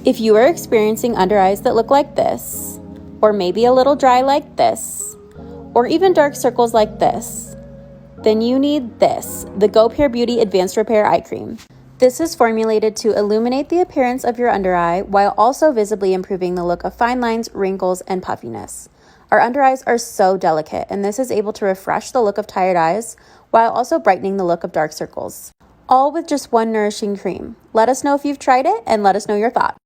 If you are experiencing under eyes that look like this, or maybe a little dry like this, or even dark circles like this, then you need this, the Go Pure Beauty Advanced Repair Eye Cream. This is formulated to illuminate the appearance of your under eye while also visibly improving the look of fine lines, wrinkles, and puffiness. Our under eyes are so delicate, and this is able to refresh the look of tired eyes while also brightening the look of dark circles. All with just one nourishing cream. Let us know if you've tried it and let us know your thoughts.